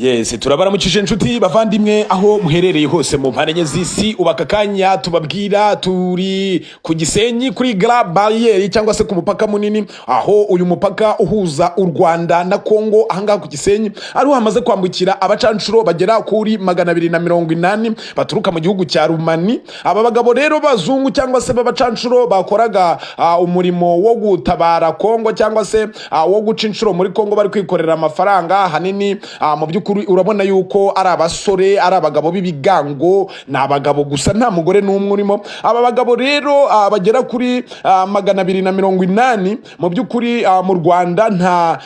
Yes, turabaramukije inshuti bavandimwe aho muherereye hose mu mpande z'isi. Ubaka kanya tubabwira turi ku Gisenyi kuri Grand Barriere cyangwa se ku mupaka munini, aho uyu mupaka uhuza u Rwanda na Kongo. Ahangaha ku Gisenyi ariho hamaze kwambukira abacanshuro bagera kuri 280 baturuka mu gihugu cya Rumani. Aba bagabo rero bazungu cyangwa se babacanshuro bakoraga umurimo wo gutabara Kongo cyangwa se wo guca inshuro muri Kongo, bari kwikorera amafaranga hanini. Mu by'ukuri urabona yuko ari abasore, ari abagabo b'ibigango, ni abagabo gusa nta mugore n'umwe urimo. Aba bagabo rero bagera kuri 280 mu by'ukuri mu Rwanda nta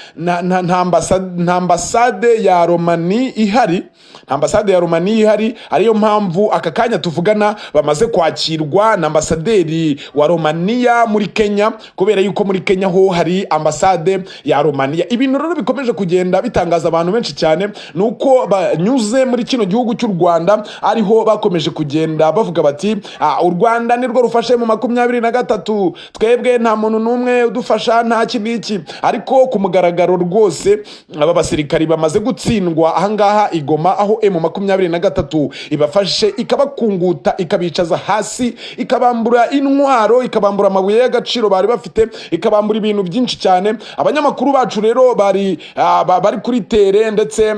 ambasade ya Romani ihari, ariyo mpamvu aka kanya tuvugana bamaze kwakirwa na ambasaderi wa Romania muri Kenya, kubera yuko muri Kenya ho hari ambasade ya Romania. Ibintu rero bikomeje kugenda bitangaza abantu benshi cyane, nuko banyuze muri kino gihugu cy'u Rwanda ariho bakomeje kugenda bavuga bati u Rwanda nirwo rufashe mu 23, twebwe nta muntu n'umwe udufasha nta kibiki. Ariko ku mugaragaro rwose aba basirikari bamaze gutsindwa ahangaha Igoma, aho M23 ibafashe ikabakunguta, ikabicaza hasi, ikabambura intwaro, ikabambura amabuye y'agaciro bari bafite, ikabambura ibintu byinshi cyane. Abanyamakuru bacu rero bari kuri tere, ndetse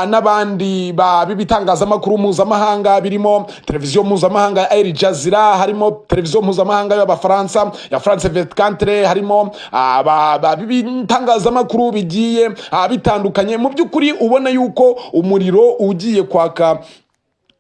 n'abandi bibitangazamakuru mpuzamahanga birimo televiziyo mpuzamahanga ya Al Jazeera, harimo televiziyo mpuzamahanga y'Abafaransa ya France 24, harimo bibitangazamakuru bigiye bitandukanye. Mu by'ukuri ubona yuko umuriro ugiye kwaka,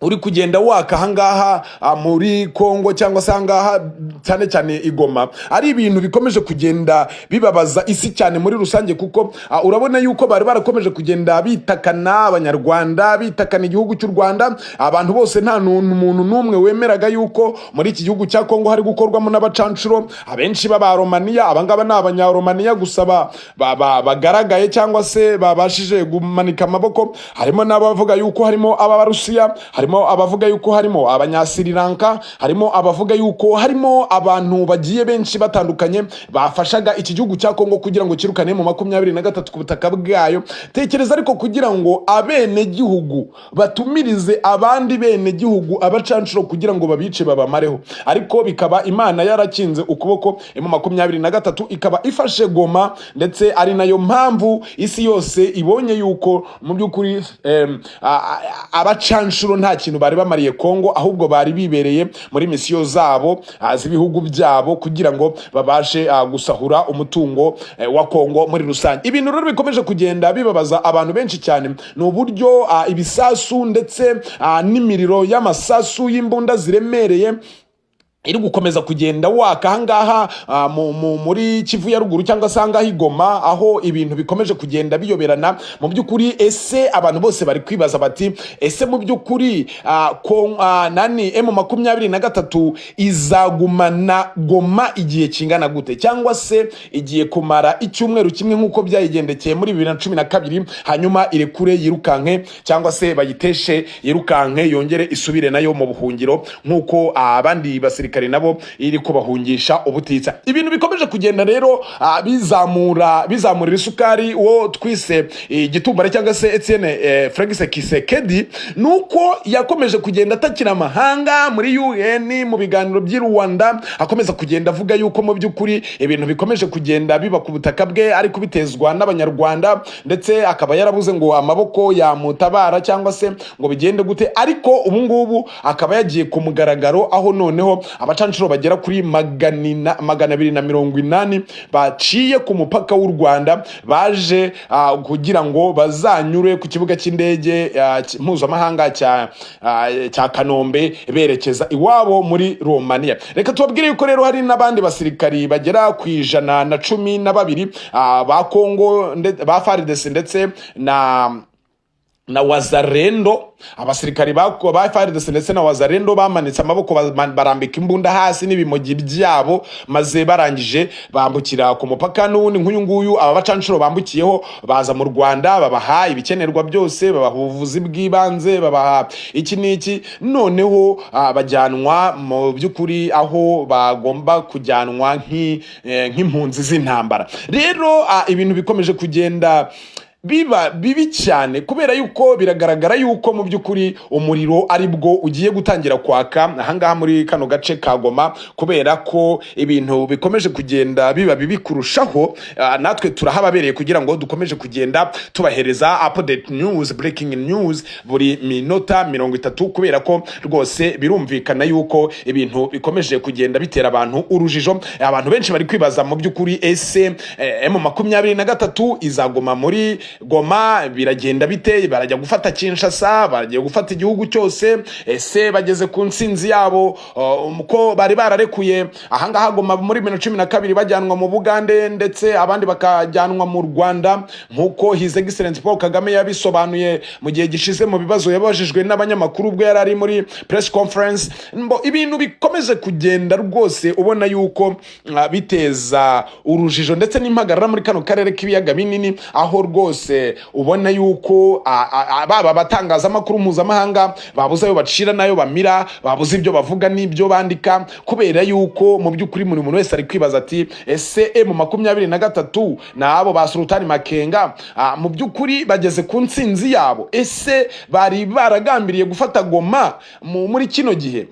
uri kugenda waka ahangaha muri Kongo cyangwa se ahangaha cyane cyane Igoma. Ari ibintu bikomeje kugenda bibabaza isi cyane muri rusange, kuko urabona yuko bari barakomeje kugenda bitakana Abanyarwanda, bitakana igihugu cy'u Rwanda. Abantu bose nta muntu n'umwe wemeraga yuko muri iki gihugu cya Kongo hari gukorwamo n'abacanshuro. Abenshi baba Romania, abangaba ni Abanyaromania gusa bagaragaye cyangwa se babashije gumanika amaboko. Harimo n'abavuga yuko harimo Abarusiya, harimo abavuga yuko harimo Abanyasri Lanka, harimo abavuga yuko harimo abantu bagiye benshi batandukanye bafashaga iki gihugu cya Kongo kugira ngo kirukane mu 23 ku butaka bwayo. Tekereza ariko kugira ngo abene gihugu batumirize abandi bene gihugu abacanshuro kugira ngo babice babamareho, ariko bikaba Imana yarakinze ukuboko mu 23 ikaba ifashe Goma, ndetse ari nayo mpamvu isi yose ibonye yuko mu by'ukuri abacanshuro nta kintu bari bamariye Kongo, ahubwo bari bibereye muri misiyo zabo z'ibihugu byabo kugira ngo babashe gusahura umutungo wa Kongo muri rusange. Ibintu rero bikomeje kugenda bibabaza abantu benshi cyane ni uburyo ibisasu ndetse n'imiriro y'amasasu y'imbunda ziremereye iri gukomeza kugenda waka ahangaha muri Kivu ya ruguru cyangwa se ahangaha Igoma, aho ibintu bikomeje kugenda biyoberana. Mu by'ukuri ese abantu bose bari kwibaza bati ese mu by'ukuri M23 izagumana Goma igihe kingana gute, cyangwa se igiye kumara icyumweru kimwe nk'uko byayigendekeye muri 2012 hanyuma irekure yirukanke, cyangwa se bayiteshe yirukanke yongere isubire nayo mu buhungiro nk'uko abandi basirikare nabo iri kubahungisha ubutitsa. Ibintu bikomeje kugenda rero bizamura isukari wo twise igitumbare cyangwa se Etienne Félix Tshisekedi, nuko yakomeje kugenda atakira amahanga muri UN mu biganiro by'i Rwanda, akomeza kugenda avuga yuko mu by'ukuri ibintu bikomeje kugenda biba ku butaka bwe ari kubitezwa n'Abanyarwanda, ndetse akaba yarabuze ngo amaboko yamutabara cyangwa se ngo bigende gute. Ariko ubu ngubu akaba yagiye ku mugaragaro, aho noneho abacanshuro bagera kuri 280 baciye ku mupaka w'u Rwanda, baje kugira ngo bazanyure ku kibuga cy'indege mpuzamahanga cya Kanombe berekeza iwabo muri Romania. Reka tubabwire yuko rero hari n'abandi basirikari bagera ku 112 ba Kongo, ba FARDC ndetse na Wazalendo. Abasirikari ba FARDC ndetse na Wazalendo bamanitse amaboko, barambika imbunda hasi n'ibimogi byabo, maze barangije bambukira ku mupaka n'ubundi nk'uyu nguyu. Aba bacanshuro bambukiyeho baza mu Rwanda, babaha ibikenerwa byose, babaha ubuvuzi bw'ibanze, babaha iki n'iki, noneho bajyanwa mu by'ukuri aho bagomba kujyanwa nk'impunzi z'intambara. Rero ibintu bikomeje kugenda biba bibi cyane kubera yuko biragaragara yuko mu by'ukuri umuriro ari bwo ugiye gutangira kwaka ahangaha muri kano gace ka Goma kubera ko ibintu bikomeje kugenda biba bibi kurushaho. Natwe turahababereye kugira ngo dukomeje kugenda tubahereza update news, breaking news buri minota 30 kubera ko rwose birumvikana yuko ibintu bikomeje kugenda bitera abantu urujijo. Abantu benshi bari kwibaza mu by'ukuri ese M23 izagoma muri Goma, biragenda bite? Barajya gufata Kinshasa, barajya gufata igihugu cyose? Ese bageze ku nsinzi yabo ko bari bararekuye ahangaha Goma muri 2012 bajyanwa mu Bugande ndetse abandi bakajyanwa mu Rwanda nkuko His Excellency Paul Kagame yabisobanuye mu gihe gishize mu bibazo yabajijwe n'abanyamakuru ubwo yari muri press conference. Ibintu bikomeze kugenda rwose ubona yuko biteza urujijo ndetse n'impagarara muri kano karere k'ibiyaga binini, aho rwose ubona yuko baba batangaza amakuru mpuzamahanga babuze ayo bacira nayo bamira, babuze ibyo bavuga n'ibyo bandika kubera yuko mu by'ukuri muri umuntu wese ari kwibaza ati ese M23 nabo ba Sultani Makenga mu by'ukuri bageze ku nsinzi yabo? Ese bari baragambiriye gufata Goma muri kino gihe?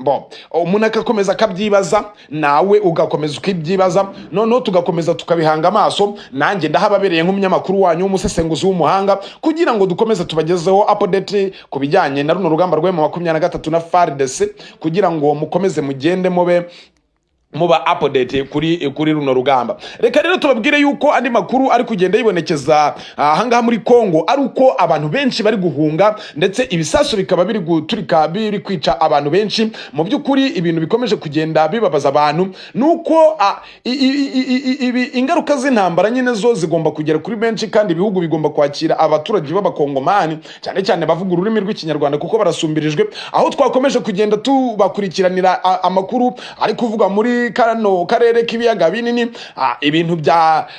Umuntu akakomeza akabyibaza, nawe ugakomeza ukibyibaza, noneho tugakomeza tukabihanga amaso. Nanjye ndahababereye nk'umunyamakuru wanyu w'umusesenguzi w'umuhanga kugira ngo dukomeze tubagezeho update ku bijyanye na runo rugamba rwa M23 na FARDC kugira ngo mukomeze mugende muba update kuri runo rugamba. Reka rero tubabwire yuko andi makuru ari kugenda yibonekeza ahangaha muri Kongo ari uko abantu benshi bari guhunga ndetse ibisasu bikaba biri guturika biri kwica abantu benshi. Mu by'ukuri ibintu bikomeje kugenda bibabaza abantu nuko ingaruka z'intambara nyine zo zigomba kugera kuri benshi kandi ibihugu bigomba kwakira abaturage b'abakongomani cyane cyane bavuga ururimi rw'ikinyarwanda kuko barasumbirijwe. Aho twakomeje kugenda tubakurikiranira amakuru ari kuvuga muri kano karere k'ibiyaga binini, ibintu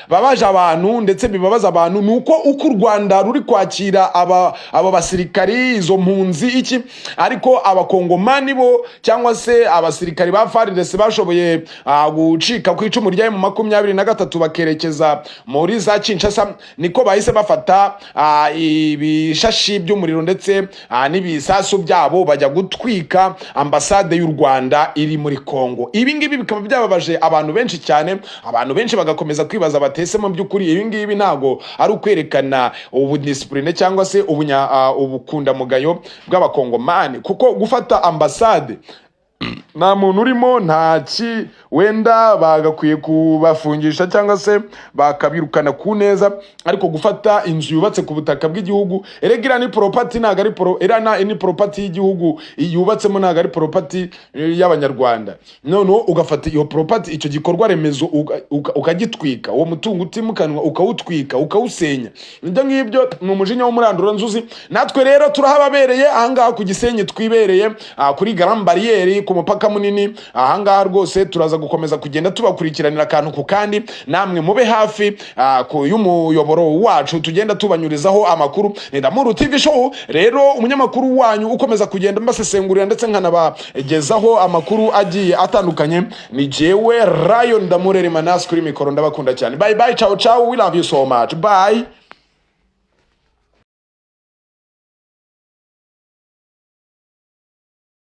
babaje abantu ndetse bibabaza abantu nuko uko u Rwanda ruri kwakira aba basirikari, izo mpunzi iki, ariko abakongomani bo cyangwa se abasirikari ba FARDC bashoboye gucika ku icumu rya M23 bakerekeza muri za Kinshasa, niko bahise bafata ibishashi by'umuriro ndetse n'ibisasu byabo bajya gutwika ambasade y'u Rwanda iri muri Kongo. Ibi ngibi bikaba byababaje abantu benshi cyane, abantu benshi bagakomeza kwibaza batese mu by'ukuri ibi ngibi ntago ari ukwerekana ubudiscipline cyangwa se ubukunda mugayo bw'abakongomani, kuko gufata ambasade nta muntu urimo, ntaki wenda bagakwiye kubafungisha cyangwa se bakabirukana ku neza, ariko gufata inzu yubatse ku butaka bw'igihugu, eregira ni property ntago ari ni property y'igihugu yubatsemo, ntago ari property y'abanyarwanda. None ugafata iyo property, icyo gikorwa remezo ukagitwika, uwo mutungo utimukanwa ukawutwika ukawusenya. Ibyo ngibyo ni umujinya w'umurandura nzuzi. Natwe rero turahababereye ahangaha ku Gisenyi, twibereye kuri Grand Barriere ku mupaka munini. Ahangaha rwose turaza gukomeza kugenda tubakurikiranira akantu ku kandi, namwe mube hafi y'umuyoboro wacu tugenda tubanyurizaho amakuru. Ndamuru TV show rero umunyamakuru wanyu ukomeza kugenda mbasesengurira ndetse nkanabagezaho amakuru agiye atandukanye. Ni jewe Rayon Ndamurere Manas kuri mikoro, ndabakunda cyane. Bye bye, ciao ciao, we love you so much, bye.